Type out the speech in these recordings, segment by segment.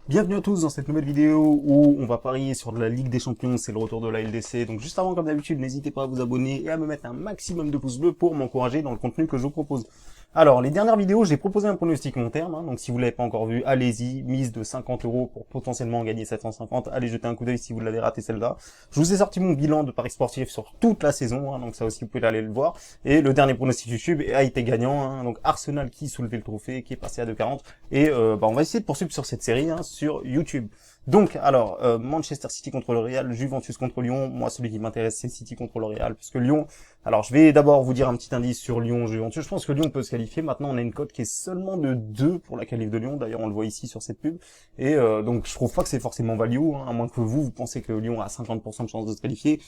Bienvenue à tous dans cette nouvelle vidéo où on va parier sur de la Ligue des Champions, c'est le retour de la LDC. Donc juste avant, comme d'habitude, n'hésitez pas à vous abonner et à me mettre un maximum de pouces bleus pour m'encourager dans le contenu que je vous propose. Alors, les dernières vidéos, j'ai proposé un pronostic long terme, donc si vous l'avez pas encore vu, allez-y, mise de 50 € pour potentiellement gagner 750, allez jeter un coup d'œil si vous l'avez raté celle-là. Je vous ai sorti mon bilan de paris sportifs sur toute la saison, donc ça aussi vous pouvez aller le voir. Et le dernier pronostic YouTube a été gagnant, donc Arsenal qui soulevait le trophée, qui est passé à 2,40. Et on va essayer de poursuivre sur cette série sur YouTube. Donc, alors, Manchester City contre le Real, Juventus contre Lyon. Moi, celui qui m'intéresse, c'est City contre le Real, parce que Lyon... Alors, je vais d'abord vous dire un petit indice sur Lyon, Juventus. Je pense que Lyon peut se qualifier. Maintenant, on a une cote qui est seulement de 2 pour la qualif de Lyon. D'ailleurs, on le voit ici sur cette pub. Et donc, je trouve pas que c'est forcément value, à moins que vous pensez que Lyon a 50% de chance de se qualifier.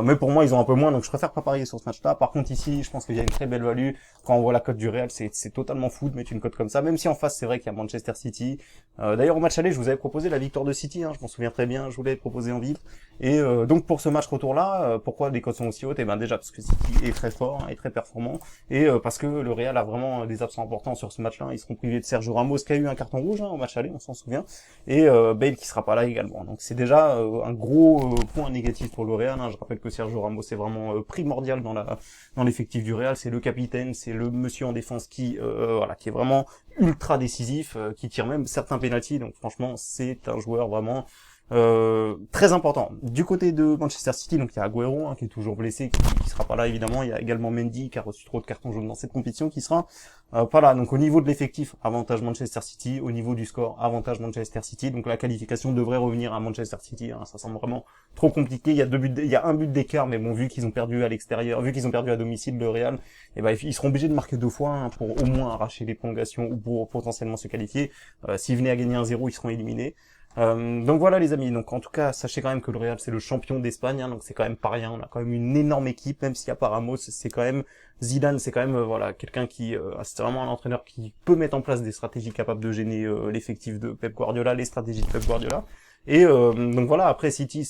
Mais pour moi, ils ont un peu moins, donc je préfère pas parier sur ce match-là. Par contre, ici, je pense qu'il y a une très belle value. Quand on voit la cote du Real, c'est totalement fou de mettre une cote comme ça, même si en face, c'est vrai qu'il y a Manchester City. D'ailleurs, au match aller, je vous avais proposé la victoire de City, je m'en souviens très bien, je vous l'avais proposé en vite. Et donc pour ce match retour-là, pourquoi les cotes sont aussi hautes? Eh ben déjà parce que City est très fort, est très performant, et parce que le Real a vraiment des absents importants sur ce match-là. Ils seront privés de Sergio Ramos qui a eu un carton rouge au match aller, on s'en souvient, et Bale qui sera pas là également. Donc c'est déjà un gros point négatif pour le Real. Je rappelle que Sergio Ramos est vraiment primordial dans l'effectif du Real. C'est le capitaine, c'est le monsieur en défense qui est vraiment ultra décisif, qui tire même certains pénaltys. Donc franchement, c'est un joueur vraiment très important. Du côté de Manchester City, donc il y a Agüero qui est toujours blessé, qui sera pas là évidemment. Il y a également Mendy qui a reçu trop de cartons jaunes dans cette compétition, qui sera pas là. Donc au niveau de l'effectif, avantage Manchester City. Au niveau du score, avantage Manchester City. Donc la qualification devrait revenir à Manchester City. Ça semble vraiment trop compliqué. Il y a un but d'écart, mais bon, vu qu'ils ont perdu à l'extérieur, vu qu'ils ont perdu à domicile le Real, et ben ils seront obligés de marquer 2 fois pour au moins arracher les prolongations ou pour potentiellement se qualifier. S'ils venaient à gagner 1-0, ils seront éliminés. Donc voilà les amis, donc en tout cas sachez quand même que le Real c'est le champion d'Espagne, donc c'est quand même pas rien, on a quand même une énorme équipe, même s'il y a pas Ramos, c'est quand même Zidane, c'est quand même quelqu'un qui c'est vraiment un entraîneur qui peut mettre en place des stratégies capables de gêner l'effectif de Pep Guardiola, les stratégies de Pep Guardiola. Et donc voilà, après City,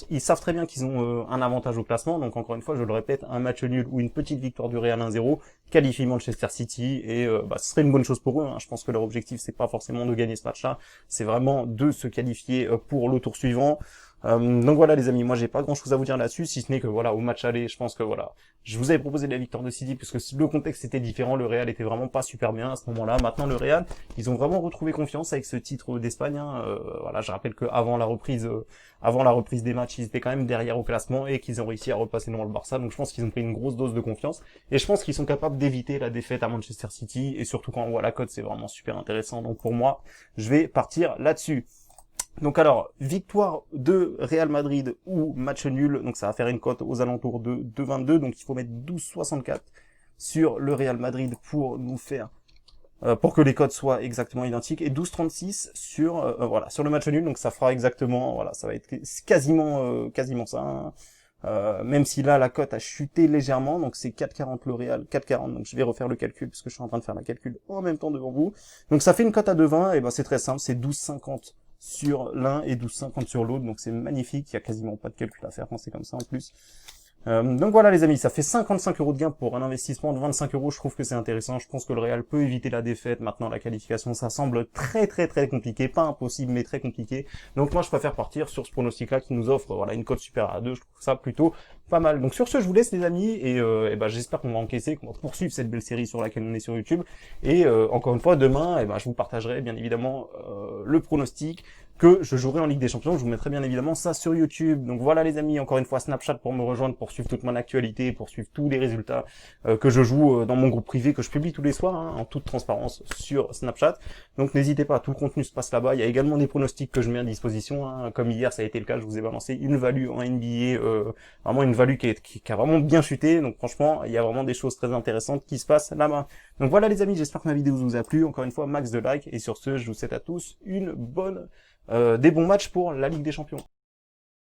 ils savent très bien qu'ils ont un avantage au classement, donc encore une fois, je le répète, un match nul ou une petite victoire du Real 1-0 qualifie Manchester City, et ce serait une bonne chose pour eux. Je pense que leur objectif, c'est pas forcément de gagner ce match-là, c'est vraiment de se qualifier pour le tour suivant. Donc voilà les amis, moi j'ai pas grand chose à vous dire là-dessus, si ce n'est que voilà, au match aller, je pense que voilà, je vous avais proposé la victoire de City puisque le contexte était différent, le Real était vraiment pas super bien à ce moment-là. Maintenant le Real, ils ont vraiment retrouvé confiance avec ce titre d'Espagne. Voilà, je rappelle que avant la reprise des matchs, ils étaient quand même derrière au classement et qu'ils ont réussi à repasser devant le Barça. Donc je pense qu'ils ont pris une grosse dose de confiance et je pense qu'ils sont capables d'éviter la défaite à Manchester City, et surtout quand on voit la cote, c'est vraiment super intéressant. Donc pour moi, je vais partir là-dessus. Donc alors, victoire de Real Madrid ou match nul, donc ça va faire une cote aux alentours de 2,22, donc il faut mettre 12,64 sur le Real Madrid pour nous faire pour que les cotes soient exactement identiques, et 12,36 sur le match nul, donc ça fera exactement, voilà, ça va être quasiment ça. Même si là la cote a chuté légèrement, donc c'est 4,40 le Real, 4,40, donc je vais refaire le calcul parce que je suis en train de faire la calcul en même temps devant vous. Donc ça fait une cote à 2,20, et ben c'est très simple, c'est 12,50 sur l'un et 12,50 sur l'autre, donc c'est magnifique, il y a quasiment pas de calcul à faire quand c'est comme ça en plus. Donc voilà les amis, ça fait 55 € de gain pour un investissement de 25 €. Je trouve que c'est intéressant. Je pense que le Real peut éviter la défaite. Maintenant la qualification, ça semble très très très compliqué, pas impossible mais très compliqué. Donc moi je préfère partir sur ce pronostic là qui nous offre une cote supérieure à 2. Je trouve ça plutôt pas mal. Donc sur ce, je vous laisse les amis, et j'espère qu'on va encaisser, qu'on va poursuivre cette belle série sur laquelle on est sur YouTube. Et encore une fois, demain, je vous partagerai bien évidemment le pronostic que je jouerai en Ligue des Champions. Je vous mettrai bien évidemment ça sur YouTube. Donc voilà les amis, encore une fois Snapchat pour me rejoindre, pour suivre toute mon actualité, pour suivre tous les résultats que je joue dans mon groupe privé que je publie tous les soirs en toute transparence sur Snapchat. Donc n'hésitez pas, tout le contenu se passe là-bas. Il y a également des pronostics que je mets à disposition, comme hier ça a été le cas, je vous ai balancé une value en NBA, vraiment une value qui a vraiment bien chuté. Donc franchement, il y a vraiment des choses très intéressantes qui se passent là-bas. Donc voilà les amis, j'espère que ma vidéo vous a plu. Encore une fois, max de likes, et sur ce, je vous souhaite à tous une bonne des bons matchs pour la Ligue des Champions.